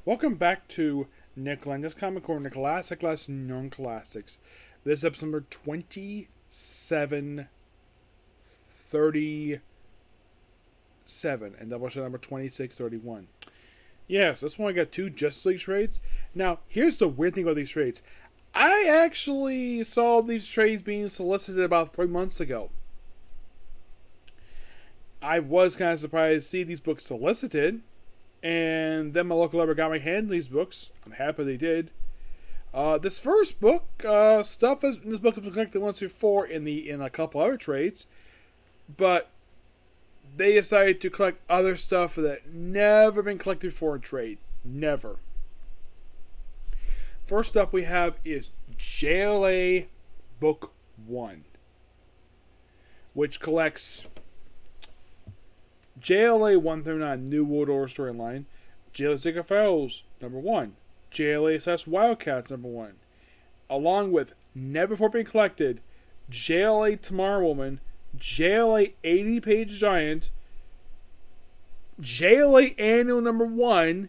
Welcome back to Nick Lenz Comic Corner, Classic Less Known Classics. This is episode number 2737 and Doubleshot number 2631. Yes, this one I got two Justice League trades. Now, here's the weird thing about these trades. I actually saw these trades being solicited about 3 months ago. I was kind of surprised to see these books solicited. And then my local library got my hand in these books. I'm happy they did. This first book, stuff in this book has been collected once before in a couple other trades, but they decided to collect other stuff that never been collected before in trade. Never. First up we have is JLA Book One, which collects JLA 139 New World Order storyline, JLA Secret Files number 1, JLA / Wildcats number 1, along with never before being collected JLA Tomorrow Woman, JLA 80-page Giant, JLA Annual number 1,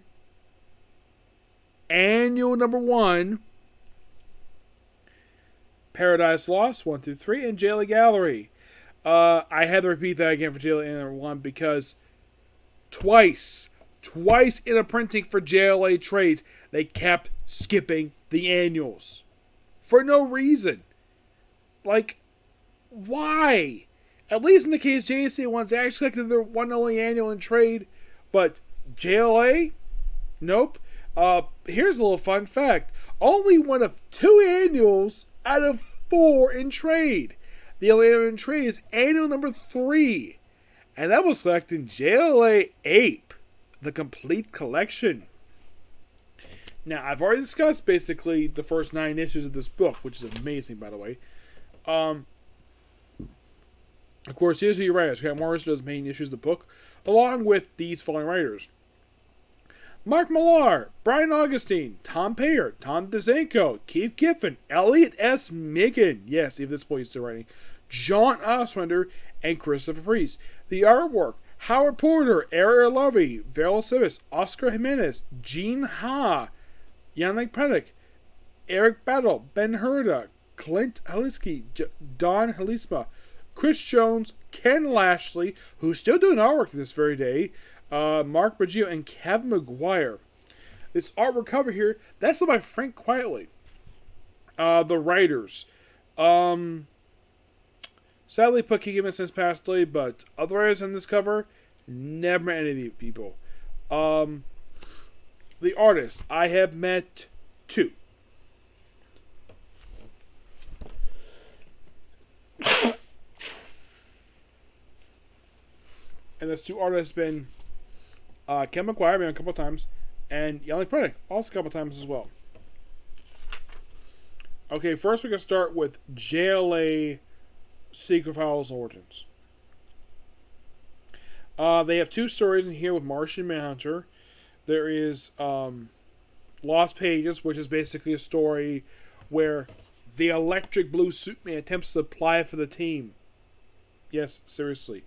Paradise Lost 1 through 3, and JLA Gallery. I had to repeat that again for JLA number 1 because twice in a printing for JLA trades, they kept skipping the annuals. For no reason. Like, why? At least in the case JSA ones, they actually collected their one only annual in trade, but JLA? Nope. Here's a little fun fact. Only one of 2 annuals out of 4 in trade. The only in trade is annual number 3. And that was collected in JLA Ape, the complete collection. Now, I've already discussed basically the first 9 issues of this book, which is amazing, by the way. Of course, here's who your writers. Grant Morrison does main issues of the book, along with these following writers: Mark Millar, Brian Augustine, Tom Payer, Tom DeZanko, Keith Giffen, Elliot S. Miggin, yes, even this boy is still writing, John Oswender, and Christopher Priest. The artwork: Howard Porter, Ariel Lovey, Vero Sivis, Oscar Jimenez, Gene Ha, Yannick Penick, Eric Battle, Ben Herda, Clint Haliski, Don Halisma, Chris Jones, Ken Lashley, who's still doing artwork to this very day, Mark Baggio, and Kevin McGuire. This artwork cover here, that's by Frank Quietly. The writers. Sadly, Puck Given since passed away, but other writers on this cover, never met any of these people. The artists, I have met 2. And those 2 artists have been Ken McGuire, a couple of times, and Yannick Penick, also a couple of times as well. Okay, first we're going to start with JLA Secret Files Origins. They have 2 stories in here with Martian Manhunter. There is Lost Pages, which is basically a story where the electric blue suit man attempts to apply for the team. Yes, seriously.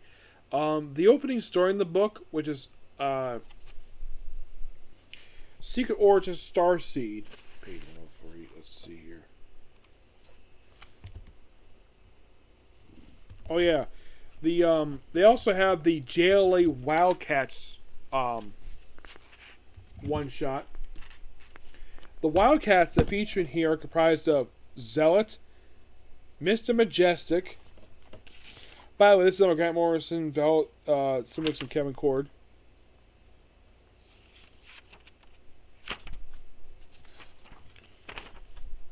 The opening story in the book, which is Secret Origins Starseed. Page 103. Let's see here. Oh yeah, they also have the JLA Wildcats one shot. The Wildcats that feature in here are comprised of Zealot, Mr. Majestic. By the way, this is on Grant Morrison, some mix from Kevin Cord.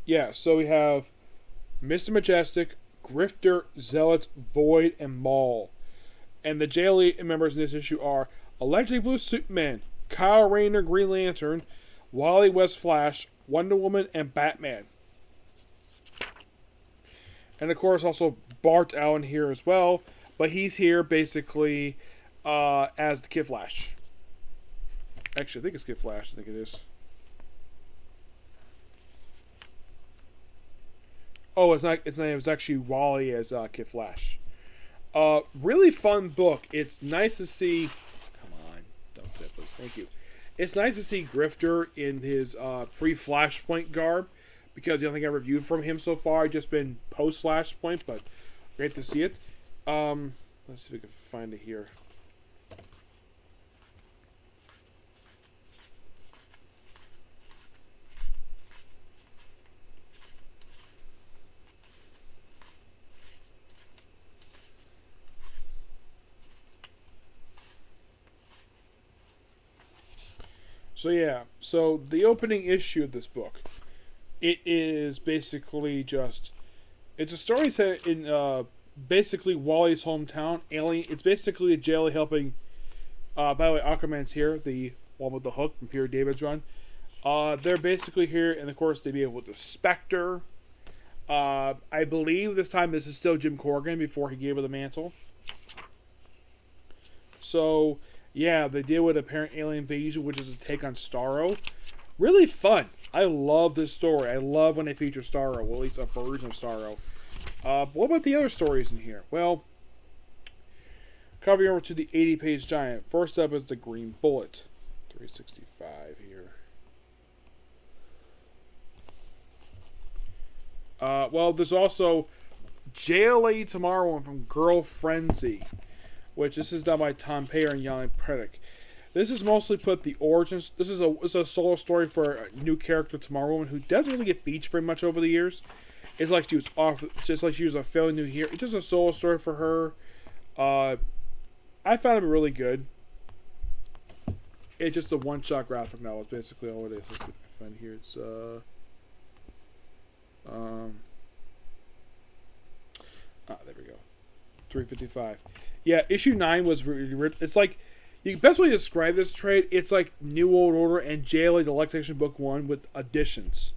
Yeah, so we have Mr. Majestic, Grifter, Zealot, Void, and Maul. And the JLA members in this issue are Electric Blue Superman, Kyle Rayner, Green Lantern, Wally West Flash, Wonder Woman, and Batman. And of course also Bart Allen here as well, but he's here basically as the Kid Flash. Actually, I think it's Kid Flash, I think it is. Oh, it's not. It's not. It was actually Wally as Kid Flash. Really fun book. It's nice to see. Come on, don't tip us. Thank you. It's nice to see Grifter in his pre-Flashpoint garb, because the only thing I reviewed from him so far has just been post-Flashpoint, but great to see it. Let's see if we can find it here. So yeah, so the opening issue of this book, it is basically just, it's a story set in basically Wally's hometown, Alien. It's basically a JLA helping. By the way, Aquaman's here, the one with the hook from Peter David's run. They're basically here, and of course they be able to Spectre. I believe this time this is still Jim Corrigan before he gave her the mantle. So yeah, they deal with apparent alien invasion, which is a take on Starro. Really fun. I love this story. I love when they feature Starro, well, at least a version of Starro. What about the other stories in here? Well, covering over to the 80-page giant. First up is the Green Bullet. 365 here. Well, there's also JLA Tomorrow from Girl Frenzy, which this is done by Tom Payer and Yanni Predick. This is mostly put the origins. This is a solo story for a new character, Tomorrow Woman, who doesn't really get featured very much over the years. It's like she was off. It's just like she was a fairly new hero. It's just a solo story for her. I found it really good. It's just a one-shot graphic novel. It's basically all it is. Let's see if I can find here. It's there we go. 355. Yeah, issue 9 was it's like the best way to describe this trade. It's like New World Order and JLA Delectation Book One with additions.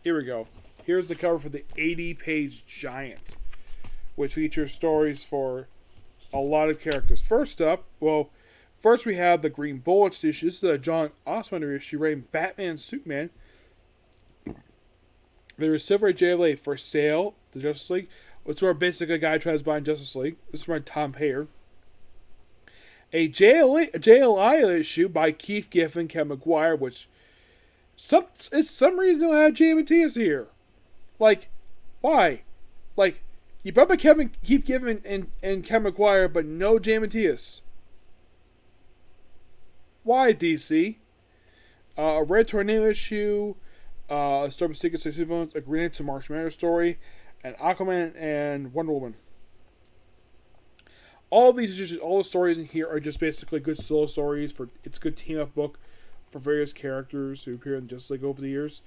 Here we go. Here's the cover for the 80-page giant, which features stories for a lot of characters. First up, well, first we have the Green Bullets issue. This is a John Ostrander issue writing Batman and Superman. There is Silver JLA for sale, the Justice League. It's where basically a guy tries to buy Justice League. This is by Tom Payer. A JLI issue by Keith Giffen, Kevin McGuire, which some reason don't have Jay Matias here. Like, why? Like, you brought by Keith Giffen and Kevin McGuire, but no Jay Matias. Why, DC? A Red Tornado issue, a Storm of Secret Villains, a Green Lantern Martian Manhunter story, and Aquaman and Wonder Woman. All these issues, all the stories in here are just basically good solo stories. It's a good team-up book for various characters who appear in Justice League over the years.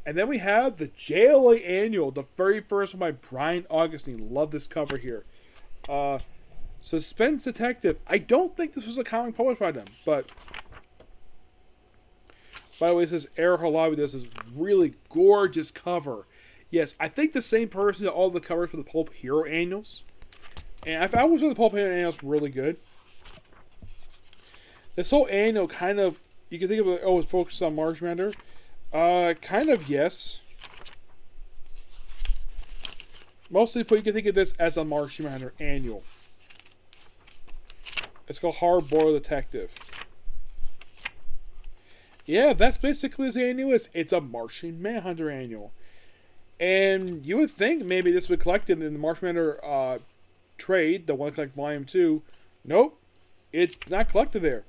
And then we have the JLA Annual, the very first one by Brian Augustine. Love this cover here. Suspense Detective. I don't think this was a comic published by them, but by the way, it says Air Halabi does this really gorgeous cover. Yes, I think the same person did all the covers for the Pulp Hero Annuals. And I found the Pulp Hero Annuals really good. This whole annual kind of, you can think of it, it's focused on Martian Manhunter. Kind of, yes. Mostly, you can think of this as a Martian Manhunter annual. It's called Hard Boiled Detective. Yeah, that's basically this annual is. It's a Martian Manhunter annual. And you would think maybe this would collect in the Martian Manhunter trade, the one collect volume 2. Nope. It's not collected there.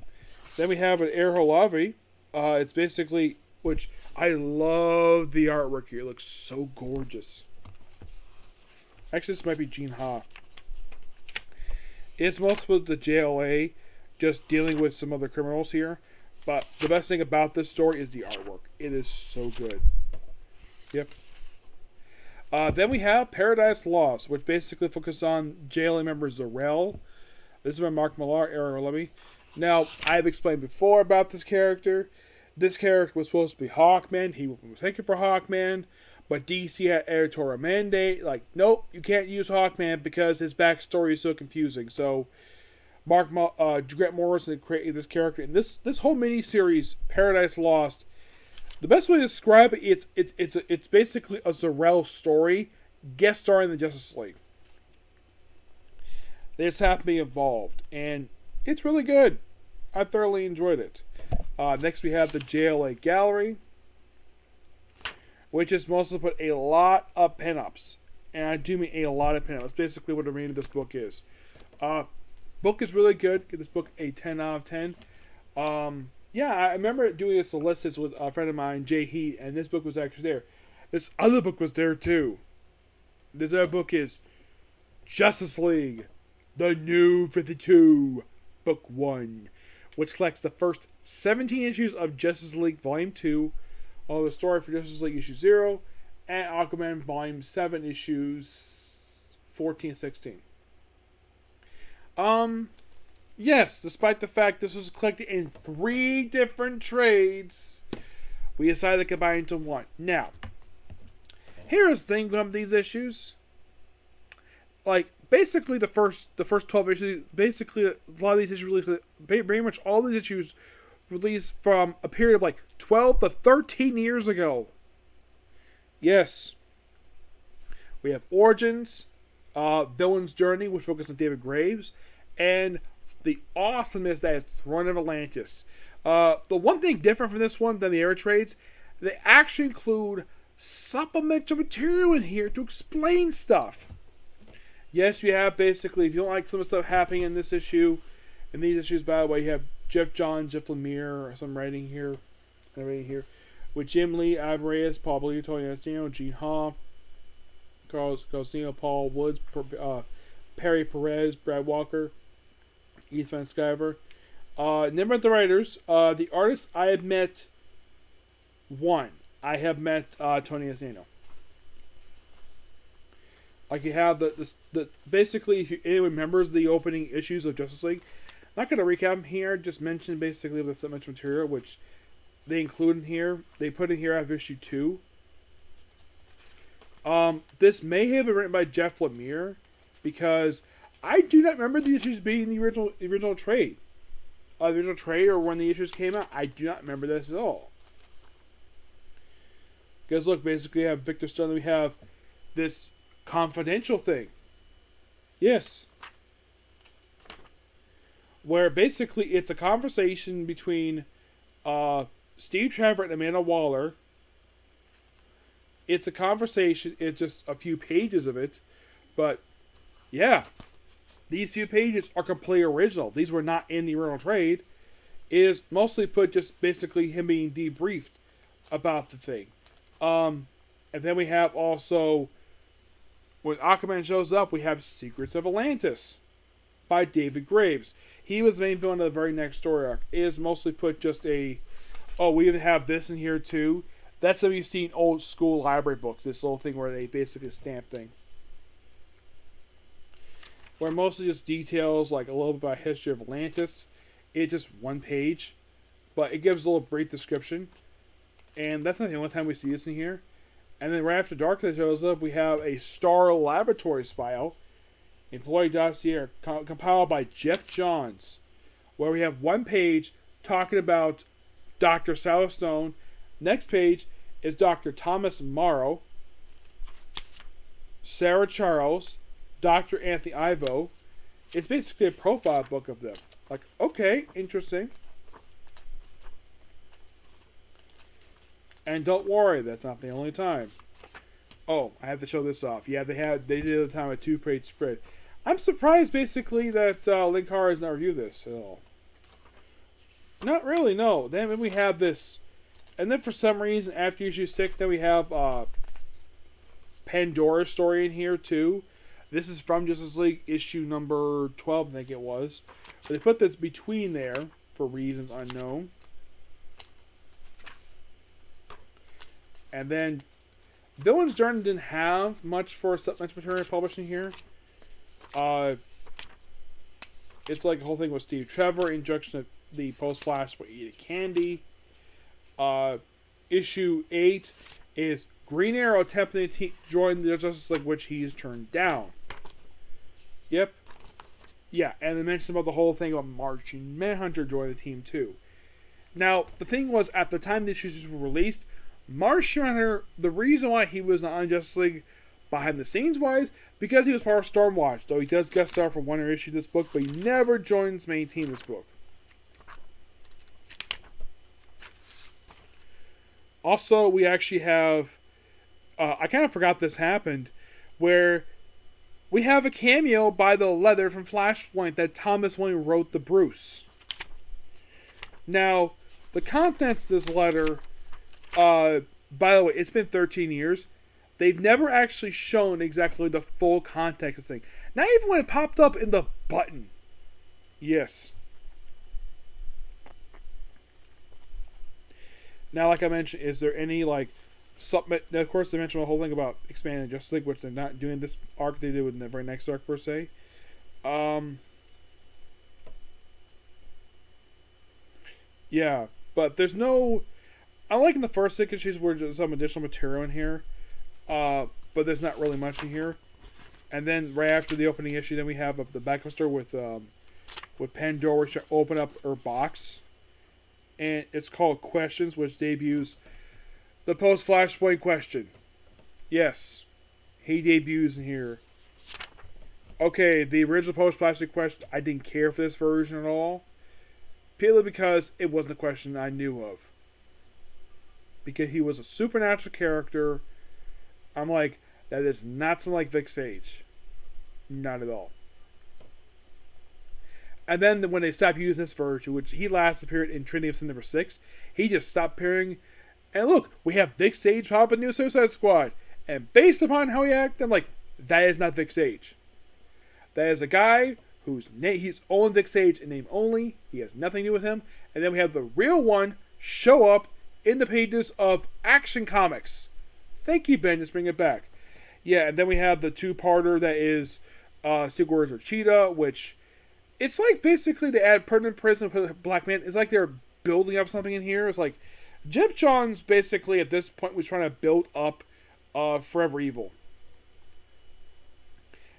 Then we have an Air Halavi. It's basically, which I love the artwork here. It looks so gorgeous. Actually, this might be Gene Ha. It's mostly with the JLA just dealing with some other criminals here. But the best thing about this story is the artwork. It is so good. Yep. Then we have Paradise Lost, which basically focuses on JLA member Zarel. This is by Mark Millar, Aaron Levy. Now, I've explained before about this character. This character was supposed to be Hawkman. He was taken for Hawkman. But DC had editorial mandate. Like, nope, you can't use Hawkman because his backstory is so confusing. So, Grant Morrison created this character. And this whole miniseries, Paradise Lost, the best way to describe it, it's basically a Zarel story, guest starring the Justice League. They just have to be involved, and it's really good. I thoroughly enjoyed it. Next, we have the JLA Gallery, which is mostly put a lot of pinups, and I do mean a lot of pinups. That's basically what the meaning of this book is. Book is really good. Give this book a 10 out of 10. Yeah, I remember doing a solicits with a friend of mine, Jay Heat, and this book was actually there. This other book was there too. This other book is Justice League, the New 52, Book One, which collects the first 17 issues of Justice League Volume 2, all the story for Justice League Issue 0, and Aquaman Volume 7 issues 14 and 16. Yes, despite the fact this was collected in 3 different trades, we decided to combine into one. Now, here's the thing about these issues. Like, basically the first 12 issues, basically a lot of these issues released, pretty much all these issues released from a period of like 12 to 13 years ago. Yes. We have Origins, Villain's Journey, which focuses on David Graves, and the awesomeness that is Throne of Atlantis. The one thing different from this one than the air trades, they actually include supplemental material in here to explain stuff. Yes, you have basically, if you don't like some of the stuff happening in this issue, in these issues, by the way, you have Jeff Johns, Jeff Lemire, or some writing here, with Jim Lee, Ad Reyes, Paul Blue, Tony Astino, Gene Ha, Carlos Costino, Paul Woods, Perry Perez, Brad Walker, Ethan Van Sciver. Never met the writers. The artists, I have met one. I have met Tony Astino. Like, you have the basically, if anyone remembers the opening issues of Justice League, I'm not going to recap them here, just mention basically the supplemental material, which they include in here. They put in here after issue 2. This may have been written by Jeff Lemire, because I do not remember the issues being the original trade. The original trade, or when the issues came out, I do not remember this at all. Because look, basically we have Victor Stone, we have this confidential thing. Yes. Where basically it's a conversation between Steve Trevor and Amanda Waller. It's a conversation, it's just a few pages of it. But, yeah. These few pages are completely original. These were not in the original trade. It is mostly put just basically him being debriefed about the thing. And then we have also, when Aquaman shows up, we have Secrets of Atlantis by David Graves. He was the main villain of the very next story arc. It is mostly put just we even have this in here too. That's something you see in old school library books. This little thing where they basically stamp thing. Where mostly just details, like a little bit about history of Atlantis. It's just one page, but it gives a little brief description. And that's not the only time we see this in here. And then right after Dark that shows up, we have a Star Laboratories file, employee dossier, compiled by Jeff Johns, where we have one page talking about Dr. Sally Stone. Next page is Dr. Thomas Morrow, Sarah Charles, Dr. Anthony Ivo. It's basically a profile book of them. Like, okay, interesting. And don't worry, that's not the only time. Oh, I have to show this off. Yeah, they did at the time a 2-page spread. I'm surprised basically that Linkara has not reviewed this at all. Not really, no. Then we have this, and then for some reason after issue 6, then we have Pandora's story in here too. This is from Justice League issue number 12, I think it was. But they put this between there for reasons unknown. And then Villain's Journey didn't have much for supplemental material publishing here. It's like the whole thing with Steve Trevor, introduction of the post-flash for Eat a Candy. Issue 8 is Green Arrow attempting to join the Justice League, which he's turned down. Yep. Yeah, and they mentioned about the whole thing about Martian Manhunter joining the team too. Now, the thing was, at the time the issues were released, Martian Manhunter, the reason why he was not on Justice League, behind the scenes wise, because he was part of Stormwatch, though he does guest star for one issue this book, but he never joins main team this book. Also, we actually have, I kind of forgot this happened, where we have a cameo by the Leather from Flashpoint that Thomas Wayne wrote to Bruce. Now, the contents of this letter, by the way, it's been 13 years. They've never actually shown exactly the full context of the thing. Not even when it popped up in the button. Yes. Now, like I mentioned, is there any, like, something... Of course, they mentioned the whole thing about expanding Justice League, which they're not doing this arc. They do in the very next arc, per se. Yeah, but there's no... I like in the first 6 issues where there's some additional material in here. But there's not really much in here. And then, right after the opening issue, then we have the backup story with Pandora, which open up her box. And it's called Questions, which debuts the post-Flashpoint question. Yes, he debuts in here. Okay, the original post-Flashpoint question, I didn't care for this version at all. Purely because it wasn't a question I knew of. Because he was a supernatural character. I'm like, that is not something like Vic Sage. Not at all. And then when they stopped using this version, which he last appeared in Trinity of Sin number 6, he just stopped appearing. And look, we have Vic Sage pop up in New Suicide Squad. And based upon how he acted, I'm like, that is not Vic Sage. That is a guy he's only Vic Sage in name only. He has nothing to do with him. And then we have the real one show up in the pages of Action Comics. Thank you, Ben. Just bring it back. Yeah, and then we have the two-parter that is Secret Wars of Cheetah, which it's like basically they add Permanent Prison with Black Man. It's like they're building up something in here. It's like Jeff Johns basically at this point was trying to build up Forever Evil.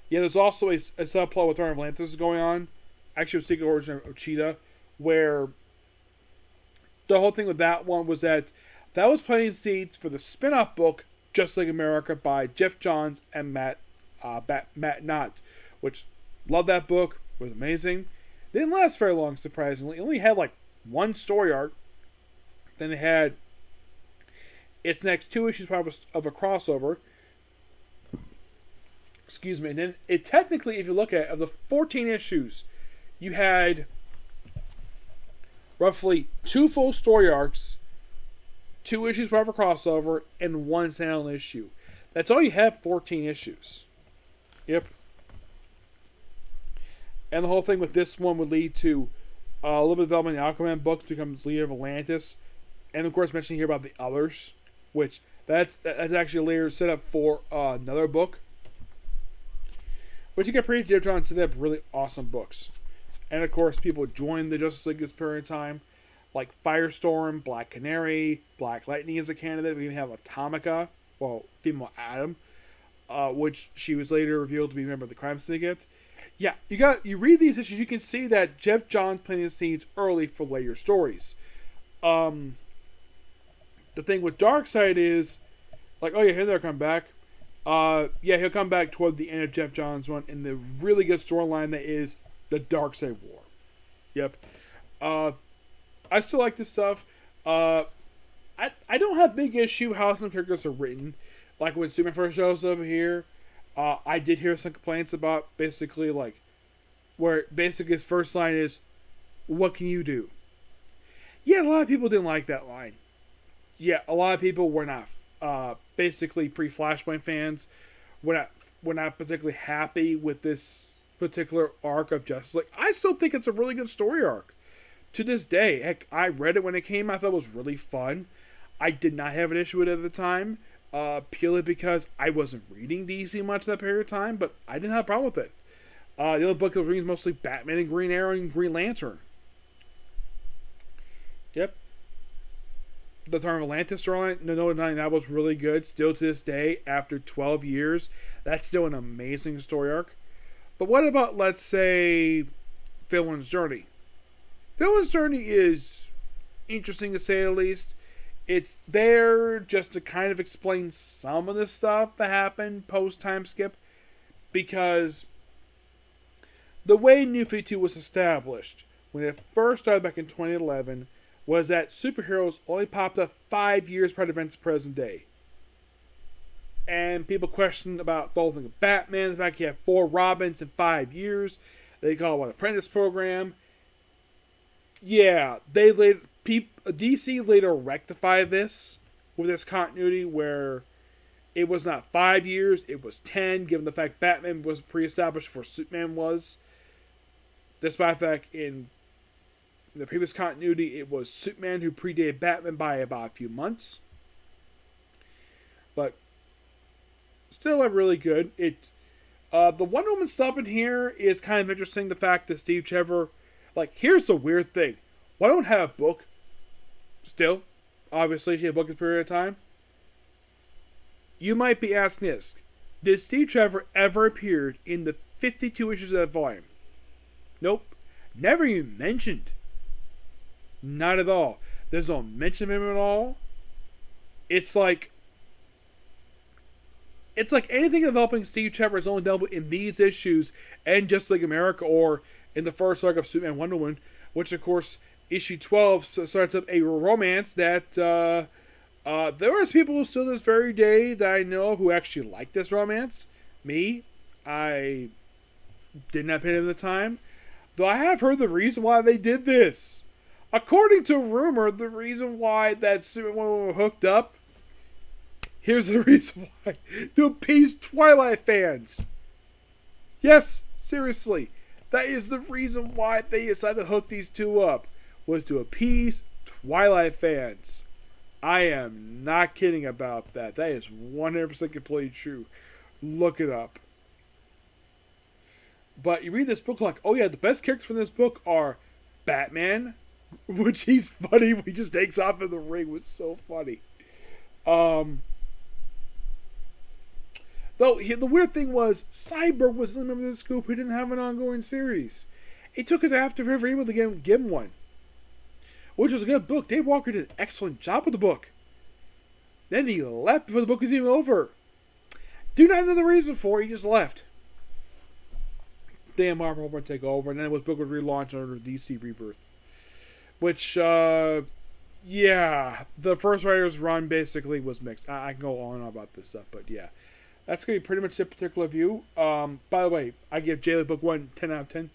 Yeah, there's also a subplot with Throne of Atlantis going on. Actually, with Secret Origin of Cheetah, where the whole thing with that one was that was planting seeds for the spin-off book Just Like America by Jeff Johns and Matt Knott, which love that book, was amazing. Didn't last very long, surprisingly. It only had like one story arc. Then it had its next 2 issues of a crossover. Excuse me. And then it technically, if you look at it, of the 14 issues, you had roughly 2 full story arcs, 2 issues per crossover, and 1 standalone issue. That's all you have, 14 issues. Yep. And the whole thing with this one would lead to a little bit of development in Aquaman books to become leader of Atlantis. And of course, mentioning here about the others, which that's actually a later set up for another book. But you can pretty Jeff Johns set up really awesome books. And of course, people joined the Justice League this period of time. Like Firestorm, Black Canary, Black Lightning is a candidate. We even have Atomica, well, female Atom, which she was later revealed to be a member of the Crime Syndicate. Yeah, you read these issues, you can see that Jeff Johns planting the scenes early for later stories. The thing with Darkseid is, like, oh yeah, he'll come back. Yeah, he'll come back toward the end of Jeff Johns' run in the really good storyline that is the Darkseid War. Yep. I still like this stuff. I don't have big issue how some characters are written. Like when Superman first shows up here, I did hear some complaints about basically like, where basically his first line is, "What can you do?" Yeah, a lot of people didn't like that line. Yeah, a lot of people were not basically pre-Flashpoint fans. Were not particularly happy with this particular arc of Justice League. I still think it's a really good story arc. To this day, heck, I read it when it came. I thought it was really fun. I did not have an issue with it at the time, purely because I wasn't reading DC much that period of time, but I didn't have a problem with it. The other book that reads mostly Batman and Green Arrow and Green Lantern. Yep. The Throne of Atlantis storyline, no, that was really good. Still to this day, after 12 years, that's still an amazing story arc. But what about, let's say, Villain's Journey? Villain's Journey is interesting to say the least. It's there just to kind of explain some of the stuff that happened post time skip, because the way New 52 was established when it first started back in 2011 was that superheroes only popped up 5 years prior to events of present day. And people questioned about the whole thing of Batman, the fact he had 4 Robins in 5 years. They call it an apprentice program. Yeah, DC later rectified this with this continuity where it was not 5 years, it was 10, given the fact Batman was pre-established before Superman was. Despite the fact in the previous continuity, it was Superman who predated Batman by about a few months. But still really good. The Wonder Woman stuff in here is kind of interesting. The fact that Steve Trevor, here's the weird thing. Wonder Woman had a book. Still, obviously, she had a book at this period of time. You might be asking this: did Steve Trevor ever appeared in the 52 issues of that volume? Nope, never even mentioned. Not at all. There's no mention of him at all. It's like anything developing Steve Trevor is only dealt with in these issues and Justice League America, or in the first arc of Superman Wonder Woman, which of course issue 12 starts up a romance that there was people who still this very day that I know who actually like this romance. Me, I didn't have it at the time, though I have heard the reason why they did this. According to rumor, the reason why that Superman were hooked up, here's the reason why: to appease Twilight fans. Yes, seriously, that is the reason why they decided to hook these two up, was to appease Twilight fans. I am not kidding about that. That is 100% completely true. Look it up. But you read this book like, oh yeah, the best characters from this book are Batman, which he's funny when he just takes off in the ring, was so funny. Though the weird thing was, Cyborg was the member of the scoop who didn't have an ongoing series. It took it after we were able to give him one, which was a good book. Dave Walker did an excellent job with the book. Then he left before the book was even over. Do not know the reason for it. He just left. Damn, Marvel would take over, and then this book was relaunched under DC Rebirth. Which, yeah, the first writer's run basically was mixed. I can go on and on about this stuff, but yeah. That's going to be pretty much the particular view. By the way, I give JLA Book One 10 out of 10.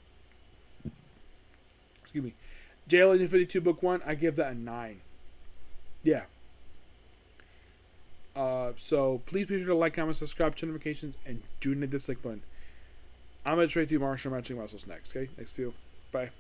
Excuse me. JLA 52 Book One, I give that a 9. Yeah. So please be sure to like, comment, subscribe, turn notifications, and do not dislike button. I'm going to trade through Marshall. I'm going to check Russell's next. Okay? Next view. Bye.